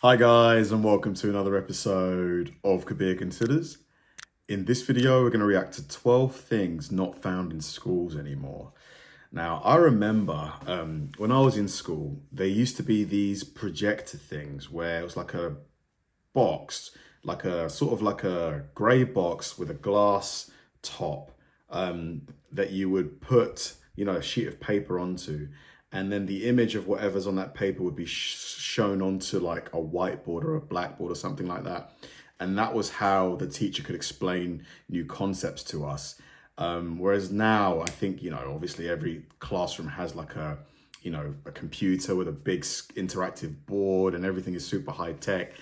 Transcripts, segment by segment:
Hi guys, and welcome to another episode of Kabir Considers. In this video, we're going to react to 12 things not found in schools anymore. Now, I remember when I was in school, there used to be these projector things where it was like a box, like a sort of like a grey box with a glass top that you would put, a sheet of paper onto, and then the image of whatever's on that paper would be shown onto like a whiteboard or a blackboard or something like that. And that was how the teacher could explain new concepts to us. Whereas now, I think, obviously every classroom has like a computer with a big interactive board and everything is super high tech.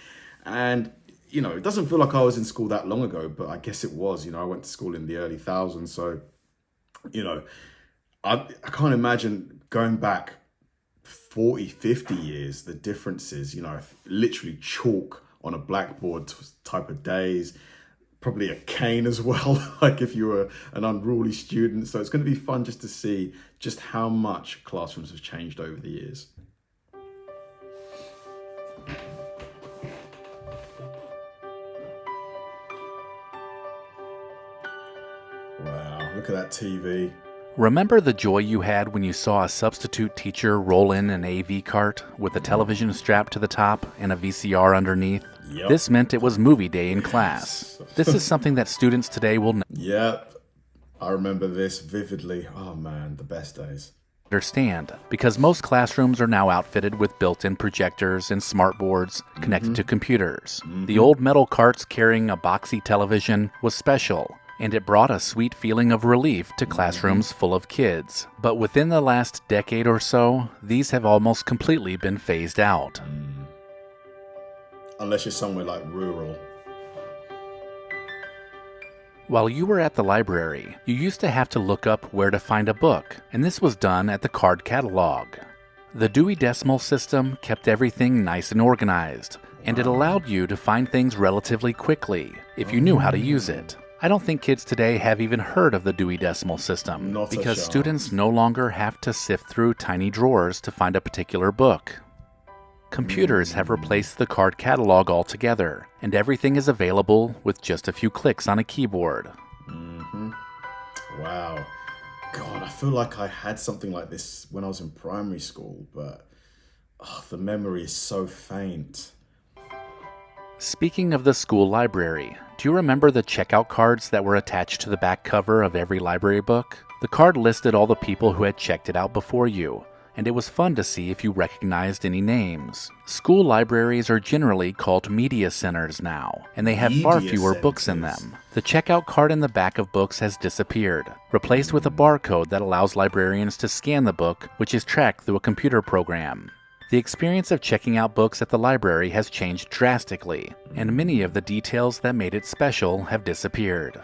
And, it doesn't feel like I was in school that long ago, but I guess it was. I went to school in the early thousands. So, you know, I can't imagine going back 40, 50 years, the differences, literally chalk on a blackboard type of days, probably a cane as well, like if you were an unruly student. So it's going to be fun just to see just how much classrooms have changed over the years. Wow, look at that TV. Remember the joy you had when you saw a substitute teacher roll in an AV cart with a television strapped to the top and a VCR underneath? Yep. This meant it was movie day in class. This is something that students today will Yep, I remember this vividly. Oh man, the best days. understand because most classrooms are now outfitted with built-in projectors and smartboards connected to computers. The old metal carts carrying a boxy television was special, and it brought a sweet feeling of relief to classrooms full of kids. But within the last decade or so, these have almost completely been phased out. Unless you're somewhere like rural. While you were at the library, you used to have to look up where to find a book, and this was done at the card catalog. The Dewey Decimal System kept everything nice and organized, and it allowed you to find things relatively quickly if you knew how to use it. I don't think kids today have even heard of the Dewey Decimal System Not a because chance. students no longer have to sift through tiny drawers to find a particular book. Computers have replaced the card catalog altogether, and everything is available with just a few clicks on a keyboard. Wow. God, I feel like I had something like this when I was in primary school, but the memory is so faint. Speaking of the school library, do you remember the checkout cards that were attached to the back cover of every library book? The card listed all the people who had checked it out before you, and it was fun to see if you recognized any names. School libraries are generally called media centers now, and they have far Media fewer books in centers. them. The checkout card in the back of books has disappeared, replaced with a barcode that allows librarians to scan the book, which is tracked through a computer program. The experience of checking out books at the library has changed drastically, and many of the details that made it special have disappeared.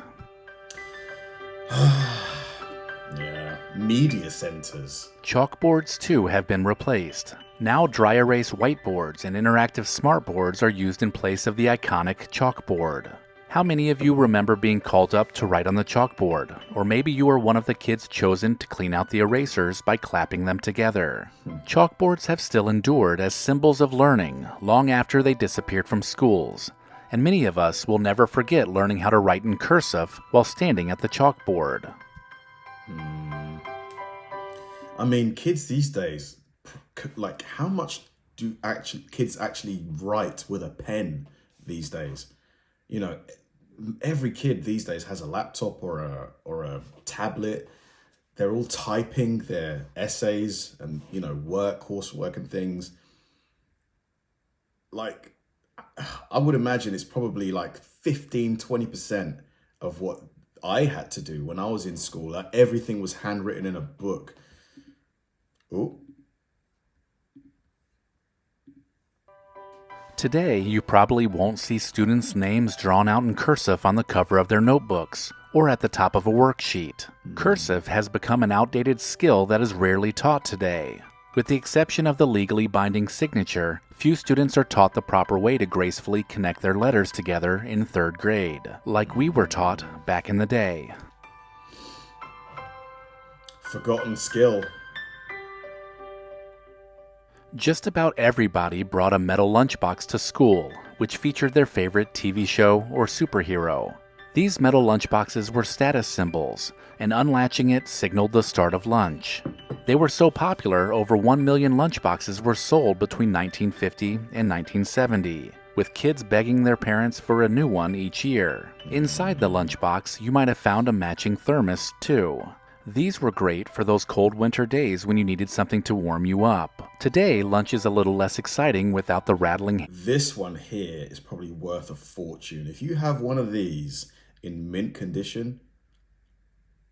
Yeah. Media centers. Chalkboards, too, have been replaced. Now dry erase whiteboards and interactive smartboards are used in place of the iconic chalkboard. How many of you remember being called up to write on the chalkboard? Or maybe you were one of the kids chosen to clean out the erasers by clapping them together. Chalkboards have still endured as symbols of learning long after they disappeared from schools, and many of us will never forget learning how to write in cursive while standing at the chalkboard. I mean, kids these days, like how much do kids actually write with a pen these days? Every kid these days has a laptop or a tablet. They're all typing their essays and coursework and things. Like, I would imagine it's probably like 15-20% of what I had to do when I was in school. Like, everything was handwritten in a book. Oh, Today, you probably won't see students' names drawn out in cursive on the cover of their notebooks or at the top of a worksheet. Cursive has become an outdated skill that is rarely taught today. With the exception of the legally binding signature, few students are taught the proper way to gracefully connect their letters together in third grade, like we were taught back in the day. forgotten skill. Just about everybody brought a metal lunchbox to school, which featured their favorite TV show or superhero. These metal lunchboxes were status symbols, and unlatching it signaled the start of lunch. They were so popular, over 1 million lunchboxes were sold between 1950 and 1970, with kids begging their parents for a new one each year. Inside the lunchbox, you might have found a matching thermos, too. These were great for those cold winter days when you needed something to warm you up. Today, lunch is a little less exciting without the rattling. This one here is probably worth a fortune. If you have one of these in mint condition,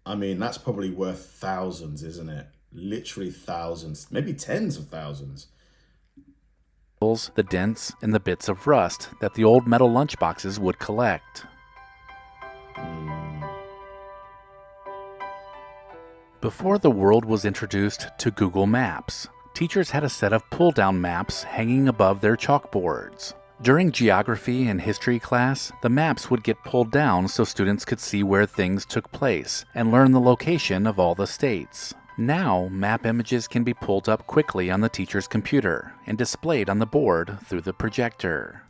I mean, that's probably worth thousands, isn't it? Literally thousands, maybe tens of thousands. The dents and the bits of rust that the old metal lunchboxes would collect. Before the world was introduced to Google Maps, teachers had a set of pull-down maps hanging above their chalkboards. During geography and history class, the maps would get pulled down so students could see where things took place and learn the location of all the states. Now, map images can be pulled up quickly on the teacher's computer and displayed on the board through the projector.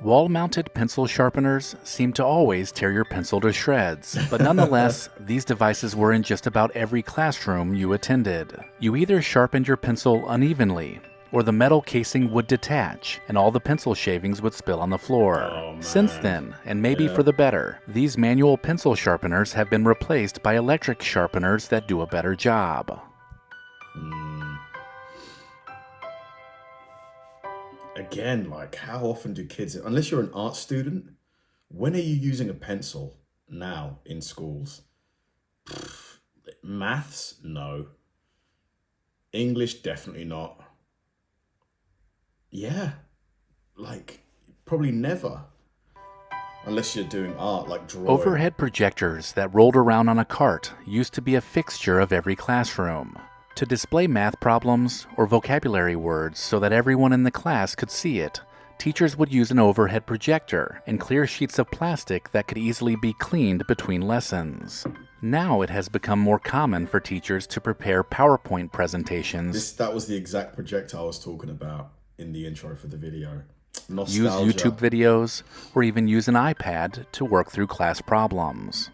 Wall-mounted pencil sharpeners seem to always tear your pencil to shreds, but nonetheless, these devices were in just about every classroom you attended. You either sharpened your pencil unevenly, or the metal casing would detach, and all the pencil shavings would spill on the floor. Since then, and maybe for the better, these manual pencil sharpeners have been replaced by electric sharpeners that do a better job. Again, like, how often do kids, unless you're an art student, when are you using a pencil now in schools? Maths? No. English? Definitely not. Yeah, like, probably never. Unless you're doing art, like drawing. Overhead projectors that rolled around on a cart used to be a fixture of every classroom. To display math problems or vocabulary words so that everyone in the class could see it, teachers would use an overhead projector and clear sheets of plastic that could easily be cleaned between lessons. Now it has become more common for teachers to prepare PowerPoint presentations. That was the exact projector I was talking about in the intro for the video. Nostalgia. Use YouTube videos, or even use an iPad to work through class problems.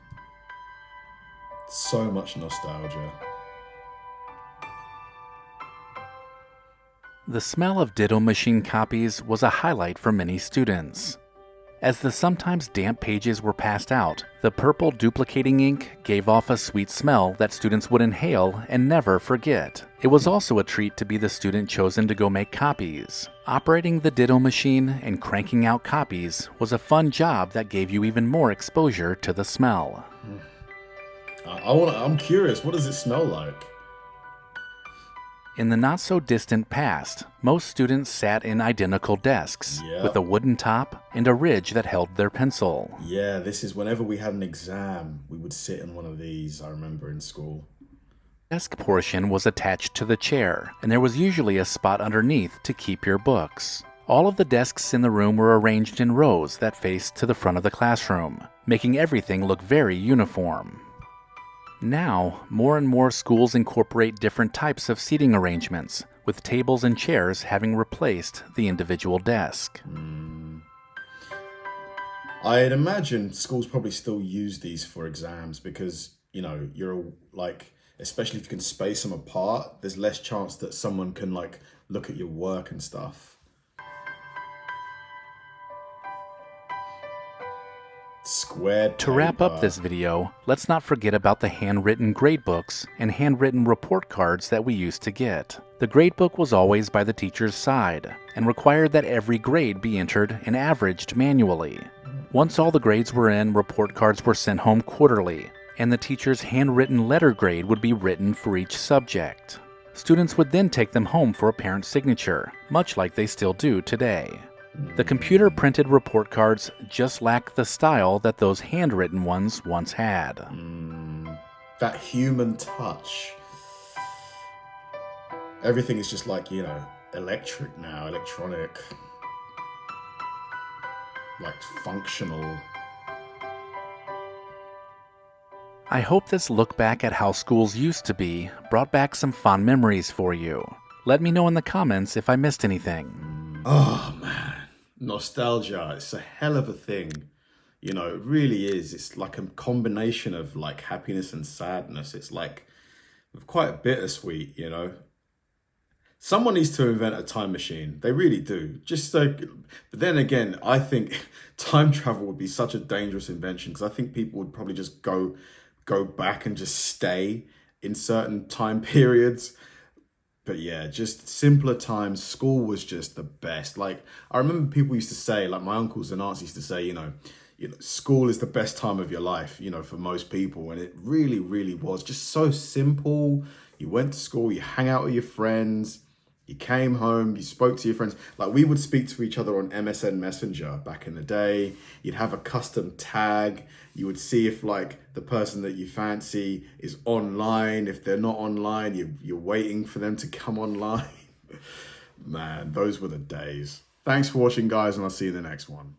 So much nostalgia. The smell of Ditto Machine copies was a highlight for many students. As the sometimes damp pages were passed out, the purple duplicating ink gave off a sweet smell that students would inhale and never forget. It was also a treat to be the student chosen to go make copies. Operating the Ditto machine and cranking out copies was a fun job that gave you even more exposure to the smell. I'm curious, what does it smell like? In the not-so-distant past, most students sat in identical desks with a wooden top and a ridge that held their pencil. Yeah, this is whenever we had an exam, we would sit in one of these, I remember, in school. The desk portion was attached to the chair, and there was usually a spot underneath to keep your books. All of the desks in the room were arranged in rows that faced to the front of the classroom, making everything look very uniform. Now, more and more schools incorporate different types of seating arrangements, with tables and chairs having replaced the individual desk. I'd imagine schools probably still use these for exams because, you know, you're like, especially if you can space them apart, there's less chance that someone can like look at your work and stuff. Squared paper. To wrap up this video, let's not forget about the handwritten gradebooks and handwritten report cards that we used to get. The gradebook was always by the teacher's side and required that every grade be entered and averaged manually. Once all the grades were in, report cards were sent home quarterly, and the teacher's handwritten letter grade would be written for each subject. Students would then take them home for a parent's signature, much like they still do today. The computer-printed report cards just lack the style that those handwritten ones once had. That human touch. Everything is just like, you know, electric now, electronic. Like functional. I hope this look back at how schools used to be brought back some fond memories for you. Let me know in the comments if I missed anything. Oh man, nostalgia, it's a hell of a thing. You know, it really is. It's like a combination of like happiness and sadness. It's like quite bittersweet, you know. Someone needs to invent a time machine. They really do. Just so, but then again, I think time travel would be such a dangerous invention because I think people would probably just go back and just stay in certain time periods. But yeah, just simpler times. School was just the best. Like I remember people used to say, like my uncles and aunts used to say, school is the best time of your life, for most people. And it really, really was just so simple. You went to school, you hang out with your friends, you came home, you spoke to your friends. Like we would speak to each other on MSN Messenger back in the day. You'd have a custom tag. You would see if like the person that you fancy is online. If they're not online, you're waiting for them to come online. Man, those were the days. Thanks for watching, guys, and I'll see you in the next one.